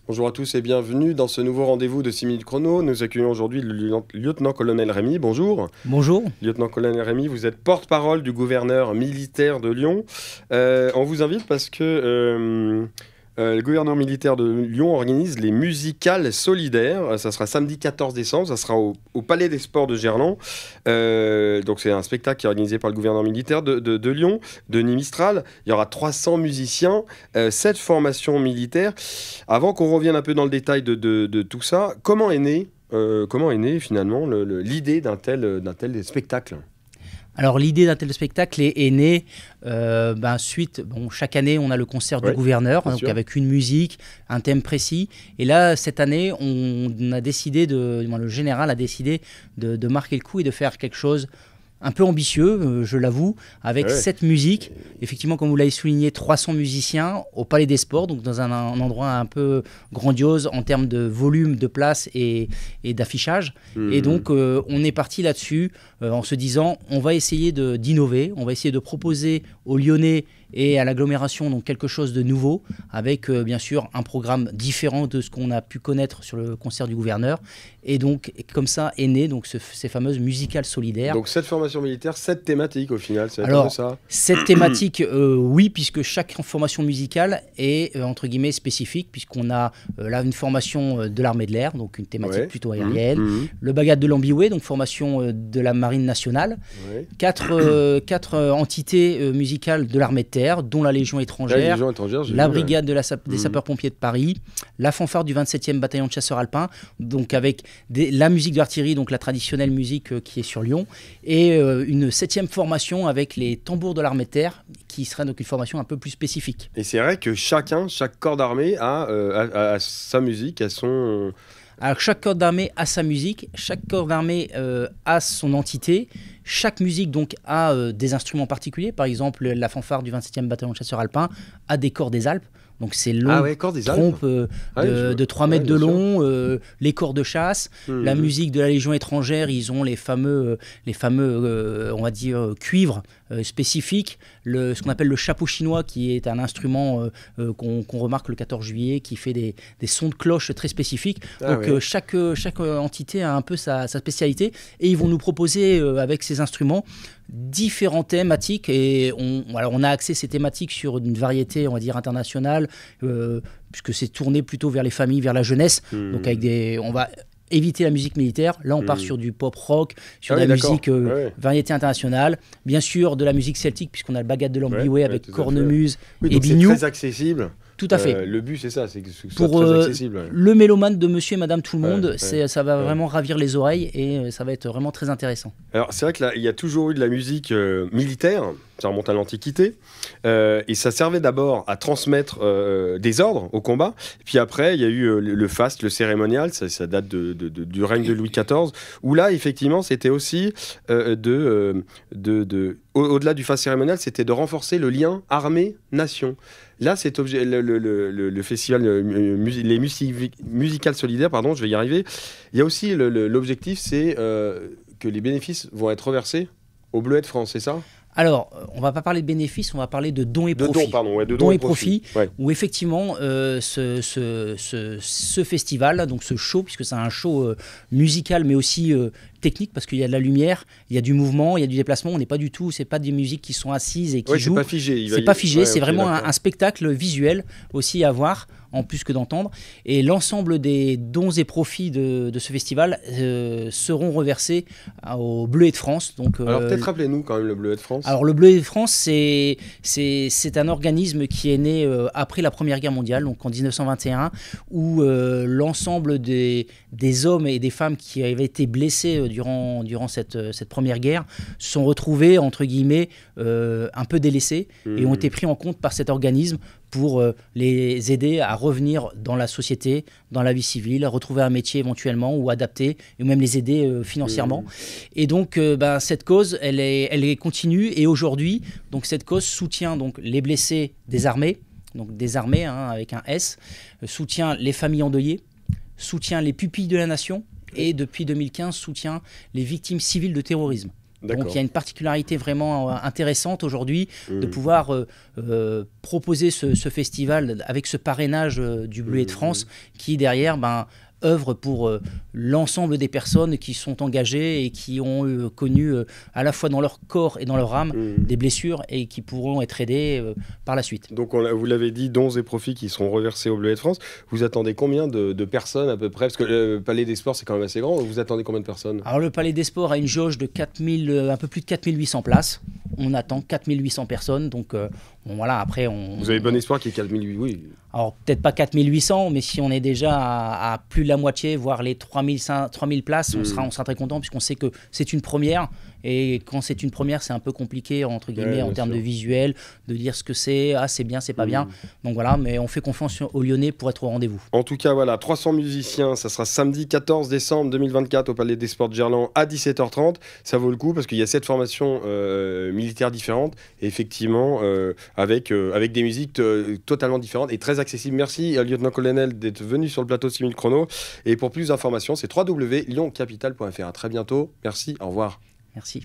Bonjour à tous et bienvenue dans ce nouveau rendez-vous de 6 minutes chrono. Nous accueillons aujourd'hui le lieutenant-colonel Rémy. Bonjour. Bonjour. Lieutenant-colonel Rémy, vous êtes porte-parole du gouverneur militaire de Lyon. On vous invite parce que le gouverneur militaire de Lyon organise les musicales solidaires. Ça sera samedi 14 décembre, ça sera au Palais des Sports de Gerland. Donc c'est un spectacle qui est organisé par le gouverneur militaire de Lyon, Denis Mistral. Il y aura 300 musiciens, 7 formations militaires. Avant qu'on revienne un peu dans le détail de tout ça, comment est née finalement l'idée d'un tel spectacle ? Alors l'idée d'un tel spectacle est née suite. Bon, chaque année on a le concert du gouverneur, donc avec une musique, un thème précis. Et là cette année on a décidé le général a décidé de marquer le coup et de faire quelque chose un peu ambitieux, je l'avoue, avec cette musique. Effectivement, comme vous l'avez souligné, 300 musiciens au Palais des Sports, donc dans un endroit un peu grandiose en termes de volume, de place et d'affichage. Et donc, on est parti là-dessus en se disant, on va essayer d'innover, on va essayer de proposer aux Lyonnais et à l'agglomération donc quelque chose de nouveau, avec bien sûr un programme différent de ce qu'on a pu connaître sur le concert du gouverneur. Et donc, comme ça est né donc, ces fameuses musicales solidaires. Donc, cette formation militaire, 7 thématiques au final, c'est alors ça. Cette thématique, oui, puisque chaque formation musicale est entre guillemets spécifique, puisqu'on a là une formation de l'armée de l'air, donc une thématique plutôt aérienne, le Bagad de l'Ambiway, donc formation de la marine nationale, quatre entités musicales de l'armée de terre, dont la Légion étrangère, la brigade des sapeurs-pompiers de Paris, la fanfare du 27e bataillon de chasseurs alpins, donc avec la musique de l'artillerie, donc la traditionnelle musique qui est sur Lyon, et une 7e formation avec les tambours de l'armée de terre, qui serait donc une formation un peu plus spécifique. Et c'est vrai que chaque corps d'armée a sa musique, a son... Alors chaque corps d'armée a sa musique, chaque corps d'armée a son entité, chaque musique donc a des instruments particuliers. Par exemple, la fanfare du 27e bataillon de chasseurs alpins a des corps des Alpes. Donc c'est long, trompe de 3 mètres de long, les corps de chasse, la musique de la Légion étrangère, ils ont les fameux on va dire, cuivres spécifiques, ce qu'on appelle le chapeau chinois, qui est un instrument qu'on remarque le 14 juillet, qui fait des sons de cloche très spécifiques. Donc chaque entité a un peu sa spécialité, et ils vont nous proposer avec ces instruments différentes thématiques, et on a axé ces thématiques sur une variété, on va dire, internationale, puisque c'est tourné plutôt vers les familles, vers la jeunesse. Donc on va éviter la musique militaire. Là, on part sur du pop rock, sur de la musique variété internationale, bien sûr de la musique celtique, puisqu'on a le Bagad de l'Ambiway avec cornemuse et biniou. C'est très accessible. Tout à fait. Le but, c'est ça, c'est que ce soit pour très accessible. Le mélomane de monsieur et madame tout le monde, ça va vraiment ravir les oreilles, et ça va être vraiment très intéressant. Alors, c'est vrai qu'il y a toujours eu de la musique militaire, ça remonte à l'Antiquité, et ça servait d'abord à transmettre des ordres au combat. Et puis après, il y a eu le faste, le cérémonial, ça date du règne de Louis XIV, où là, effectivement, c'était aussi au-delà du faste cérémonial, c'était de renforcer le lien armée-nation. Là, le festival, les musicales solidaires, pardon, je vais y arriver. Il y a aussi l'objectif, c'est que les bénéfices vont être reversés au Bleuet de France, c'est ça ? Alors, on ne va pas parler de bénéfices, on va parler de dons et profits. Dons et profits. Où effectivement, ce festival, donc ce show, puisque c'est un show musical, mais aussi technique, parce qu'il y a de la lumière, il y a du mouvement, il y a du déplacement. On n'est pas du tout, c'est pas des musiques qui sont assises et qui jouent. C'est pas figé. C'est pas figé, c'est vraiment un spectacle visuel aussi à voir, en plus que d'entendre. Et l'ensemble des dons et profits de ce festival seront reversés au Bleuet de France. Donc, alors peut-être rappelez-nous quand même le Bleuet de France. Alors le Bleuet de France, c'est un organisme qui est né après la Première Guerre mondiale, donc en 1921, où l'ensemble des hommes et des femmes qui avaient été blessés durant cette première guerre se sont retrouvés, entre guillemets, un peu délaissés, et ont été pris en compte par cet organisme pour les aider à revenir dans la société, dans la vie civile, retrouver un métier éventuellement, ou adapter, ou même les aider financièrement. Et donc cette cause, elle est continue, et aujourd'hui, donc cette cause soutient donc les blessés des armées, donc des armées avec un S, soutient les familles endeuillées, soutient les pupilles de la nation, et depuis 2015 soutient les victimes civiles de terrorisme. Donc il y a une particularité vraiment intéressante aujourd'hui de Mmh. pouvoir proposer ce festival avec ce parrainage du Bleuet de France qui derrière œuvre pour l'ensemble des personnes qui sont engagées et qui ont connu à la fois dans leur corps et dans leur âme des blessures et qui pourront être aidées par la suite. Donc vous l'avez dit, dons et profits qui seront reversés au Bleuet de France. Vous attendez combien de personnes à peu près? Parce que le Palais des Sports c'est quand même assez grand. Vous attendez combien de personnes? Alors le Palais des Sports a une jauge de 4000, un peu plus de 4800 places. On attend 4800 personnes. Donc voilà, après Vous avez bon espoir qu'il y ait 4008, oui. Alors peut-être pas 4800, mais si on est déjà à plus de la moitié, voire les 3000 places, on sera très content puisqu'on sait que c'est une première. Et quand c'est une première, c'est un peu compliqué, entre guillemets, en termes de visuel, de dire ce que c'est, ah c'est bien, c'est pas bien. Donc voilà, mais on fait confiance aux Lyonnais pour être au rendez-vous. En tout cas, voilà, 300 musiciens, ça sera samedi 14 décembre 2024 au Palais des Sports de Gerland à 17h30. Ça vaut le coup parce qu'il y a 7 formations militaires différentes, et effectivement, avec des musiques totalement différentes et très accessibles. Merci, lieutenant-colonel, d'être venu sur le plateau de 6 minutes chrono. Et pour plus d'informations, c'est www.lyoncapital.fr. À très bientôt. Merci, au revoir. Merci.